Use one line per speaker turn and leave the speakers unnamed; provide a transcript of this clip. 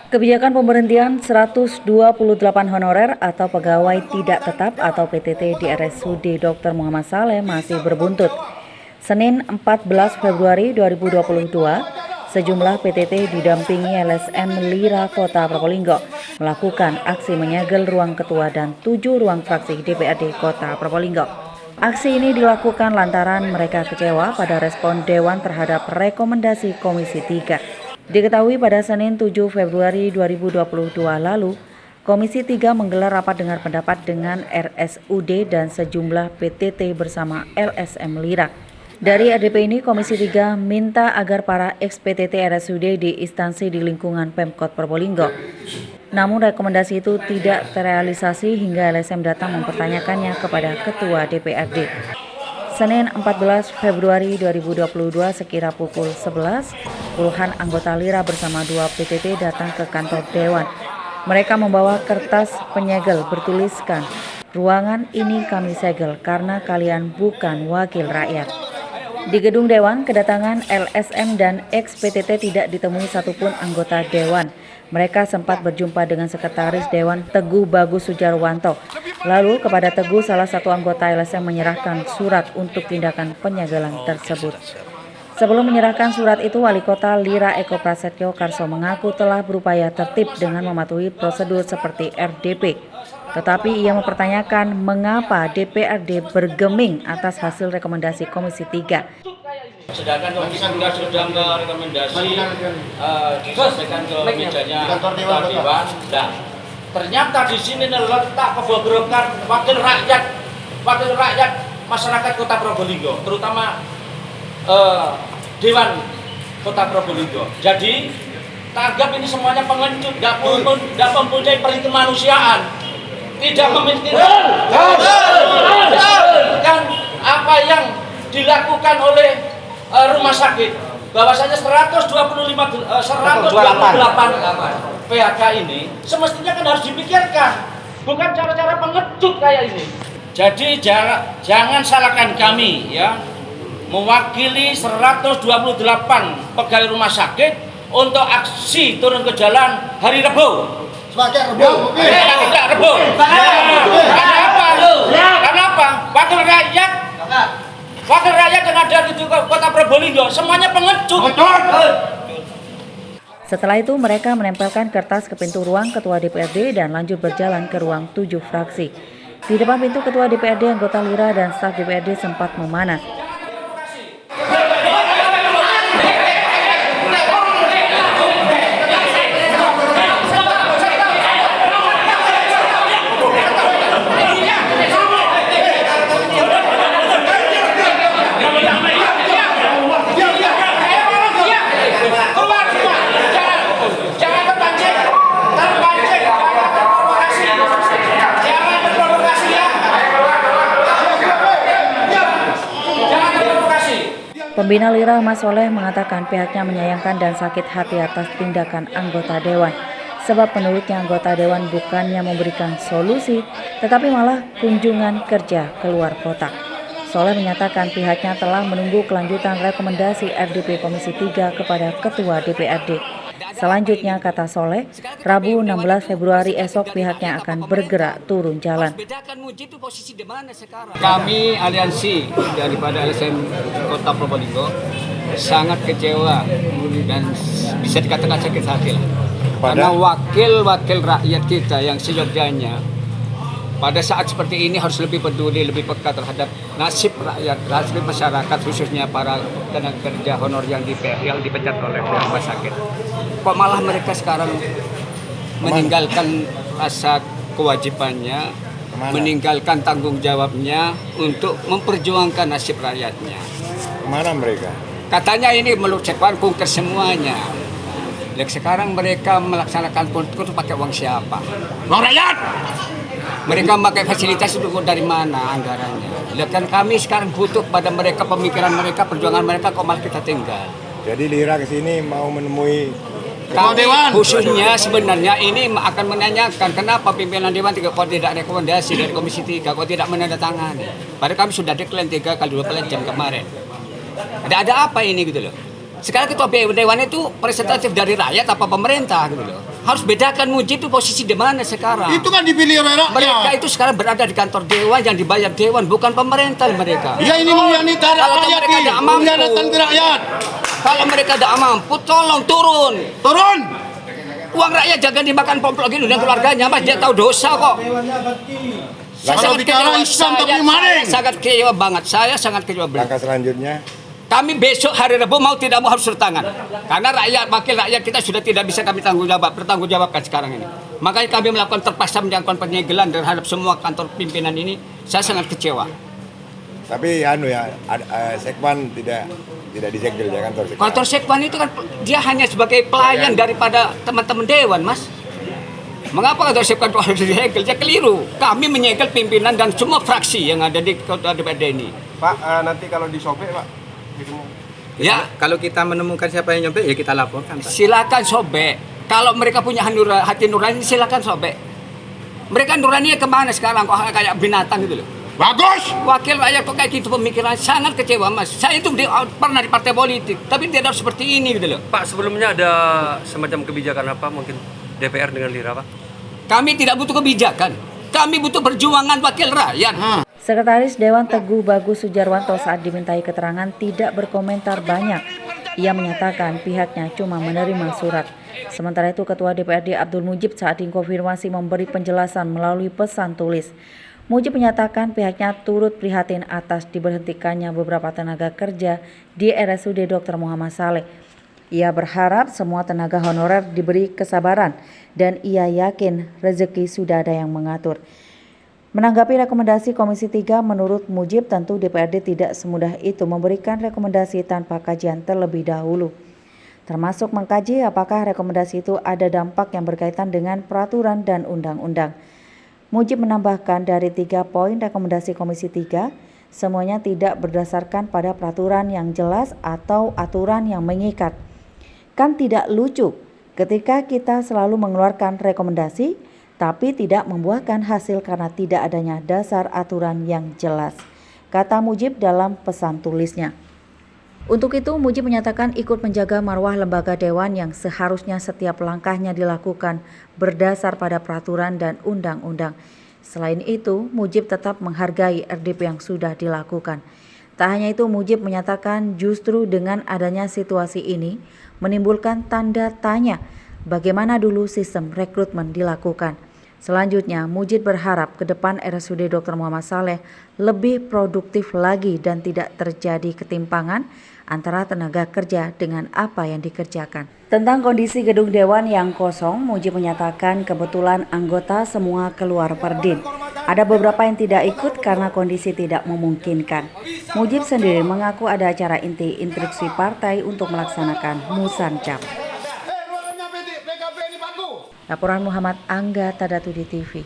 Kebijakan pemberhentian 128 honorer atau pegawai tidak tetap atau PTT di RSUD Dr. Muhammad Saleh masih berbuntut. Senin 14 Februari 2022, sejumlah PTT didampingi LSM Lira Kota Probolinggo melakukan aksi menyegel ruang ketua dan 7 ruang fraksi DPRD Kota Probolinggo. Aksi ini dilakukan lantaran mereka kecewa pada respon Dewan terhadap rekomendasi Komisi 3. Diketahui pada Senin 7 Februari 2022 lalu, Komisi 3 menggelar rapat dengar pendapat dengan RSUD dan sejumlah PTT bersama LSM Lira. Dari RDP ini, Komisi 3 minta agar para ex-PTT RSUD di instansi di lingkungan Pemkot Probolinggo. Namun rekomendasi itu tidak terrealisasi hingga LSM datang mempertanyakannya kepada Ketua DPRD. Senin 14 Februari 2022 sekira pukul 11, puluhan anggota Lira bersama 2 PTT datang ke kantor Dewan. Mereka membawa kertas penyegel bertuliskan, "Ruangan ini kami segel karena kalian bukan wakil rakyat." Di gedung Dewan, kedatangan LSM dan ex-PTT tidak ditemui satupun anggota Dewan. Mereka sempat berjumpa dengan Sekretaris Dewan Teguh Bagus Sujarwanto. Lalu kepada Teguh, salah satu anggota LSM menyerahkan surat untuk tindakan penyegelan tersebut. Sebelum menyerahkan surat itu, Wali Kota Lira Eko Prasetyo Karso mengaku telah berupaya tertib dengan mematuhi prosedur seperti RDP. Tetapi ia mempertanyakan mengapa DPRD bergeming atas hasil rekomendasi Komisi 3.
Sedangkan Komisi 3 sudah merekomendasi disampaikan ke mejanya Dewan. Nah, ternyata di sini letak kebobrokan wakil rakyat masyarakat Kota Probolinggo, terutama Dewan Kota Probolinggo. Jadi tanggap ini semuanya pengecut, nggak mempunyai peri kemanusiaan, tidak memiliki kan apa yang dilakukan oleh rumah sakit. Bahwasanya 128 PHK ini semestinya kan harus dipikirkan, bukan cara-cara pengecut kayak ini. Jadi jangan salahkan kami ya, mewakili 128 pegawai rumah sakit untuk aksi turun ke jalan hari Rabu.
Sebagai Rabu.
Tidak Rabu. Karena apa? Wakil rakyat yang ada di Kota Probolinggo semuanya pengecut.
Setelah itu mereka menempelkan kertas ke pintu ruang Ketua DPRD dan lanjut berjalan ke ruang 7 fraksi. Di depan pintu Ketua DPRD, anggota Lira dan staf DPRD sempat memanas. Pembina Lira Mas Soleh mengatakan pihaknya menyayangkan dan sakit hati atas tindakan anggota Dewan. Sebab menurutnya anggota Dewan bukannya memberikan solusi, tetapi malah kunjungan kerja keluar kota. Soleh menyatakan pihaknya telah menunggu kelanjutan rekomendasi RDP Komisi 3 kepada Ketua DPRD. Selanjutnya, kata Soleh, Rabu 16 Februari esok pihaknya akan bergerak turun jalan.
Kami aliansi daripada LSM Kota Probolinggo sangat kecewa dan bisa dikatakan sakit hati lah. Karena wakil rakyat kita yang seyogyanya pada saat seperti ini harus lebih peduli, lebih peka terhadap nasib rakyat, nasib masyarakat, khususnya para tenaga kerja honor yang dipecat oleh rumah sakit. Kok malah mereka sekarang meninggalkan rasa kewajibannya, meninggalkan tanggung jawabnya untuk memperjuangkan nasib rakyatnya.
Kemana mereka?
Katanya ini melucekkan kunker semuanya. Dan sekarang mereka melaksanakan kunker pakai uang siapa? Uang rakyat! Mereka memakai fasilitas itu dari mana anggarannya? Lihat kan kami sekarang butuh pada mereka, pemikiran mereka, perjuangan mereka, kok malah kita tinggal.
Jadi Lira ke sini mau menemui
Dewan. Khususnya sebenarnya ini akan menanyakan kenapa pimpinan Dewan kok tidak rekomendasi dari Komisi 3, kok tidak menandatangani. Padahal kami sudah deklarasi 3 kali 24 jam kemarin. Ada apa ini gitu loh? Sekarang ketua dewan itu representatif dari rakyat apa pemerintah gitu loh. Harus bedakan Mujib itu posisi di mana sekarang.
Itu kan dipilih oleh rakyat.
Mereka itu sekarang berada di kantor dewan yang dibayar dewan, bukan pemerintah mereka.
Ya ini mengkhianati
Kalau
rakyat
mereka
nih.
tidak mampu.
Mengkhianati rakyat.
Kalau mereka tidak mampu, tolong turun.
Turun.
Uang rakyat jangan dimakan pomplok gitu dan keluarganya, Mas. Dia tahu dosa kok.
Kalau bicara Islam tapi maling.
Sangat kecewa banget. Saya sangat kecewa banget.
Langkah selanjutnya,
Kami besok hari Rabu mau tidak mau harus bertangan. Karena wakil rakyat kita sudah tidak bisa kami bertanggung jawabkan sekarang ini. Makanya kami melakukan terpaksa melakukan penyegelan terhadap semua kantor pimpinan ini. Saya sangat kecewa.
tapi Sekwan tidak disegel ya kantor Sekwan.
Kantor Sekwan itu kan dia hanya sebagai pelayan daripada teman-teman dewan, Mas. Mengapa kantor Sekwan itu harus disegel? Dia keliru. Kami menyegel pimpinan dan semua fraksi yang ada di kota DPRD ini.
Pak, nanti kalau disobek, Pak.
Ya,
Kalau kita menemukan siapa yang nyobek ya kita laporkan, Pak.
silakan sobek. Kalau mereka punya hati nurani, silakan sobek. Mereka nuraninya kemana sekarang? Kok kayak binatang gitu loh.
Bagus.
Wakil rakyat kok kayak gitu pemikiran, sangat kecewa, Mas. Saya itu pernah di partai politik, tapi tidak harus seperti ini gitu loh.
Pak, sebelumnya ada semacam kebijakan apa mungkin DPR dengan Lira, Pak?
Kami tidak butuh kebijakan. Kami butuh perjuangan wakil rakyat.
Sekretaris Dewan Teguh Bagus Sujarwanto saat dimintai keterangan tidak berkomentar banyak. Ia menyatakan pihaknya cuma menerima surat. Sementara itu Ketua DPRD Abdul Mujib saat dikonfirmasi memberi penjelasan melalui pesan tulis. Mujib menyatakan pihaknya turut prihatin atas diberhentikannya beberapa tenaga kerja di RSUD Dr. Muhammad Saleh. Ia berharap semua tenaga honorer diberi kesabaran dan ia yakin rezeki sudah ada yang mengatur. Menanggapi rekomendasi Komisi 3, menurut Mujib tentu DPRD tidak semudah itu memberikan rekomendasi tanpa kajian terlebih dahulu. Termasuk mengkaji apakah rekomendasi itu ada dampak yang berkaitan dengan peraturan dan undang-undang. Mujib menambahkan dari 3 poin rekomendasi Komisi 3, semuanya tidak berdasarkan pada peraturan yang jelas atau aturan yang mengikat. Kan tidak lucu ketika kita selalu mengeluarkan rekomendasi, tapi tidak membuahkan hasil karena tidak adanya dasar aturan yang jelas, kata Mujib dalam pesan tulisnya. Untuk itu, Mujib menyatakan ikut menjaga marwah lembaga dewan yang seharusnya setiap langkahnya dilakukan berdasar pada peraturan dan undang-undang. Selain itu, Mujib tetap menghargai RDP yang sudah dilakukan. Tak hanya itu, Mujib menyatakan justru dengan adanya situasi ini menimbulkan tanda tanya bagaimana dulu sistem rekrutmen dilakukan. Selanjutnya, Mujib berharap ke depan RSUD Dr. Muhammad Saleh lebih produktif lagi dan tidak terjadi ketimpangan antara tenaga kerja dengan apa yang dikerjakan. Tentang kondisi gedung dewan yang kosong, Mujib menyatakan kebetulan anggota semua keluar Perdin. Ada beberapa yang tidak ikut karena kondisi tidak memungkinkan. Mujib sendiri mengaku ada acara inti instruksi partai untuk melaksanakan Musancap. Laporan Muhammad Angga Tadatudi TV.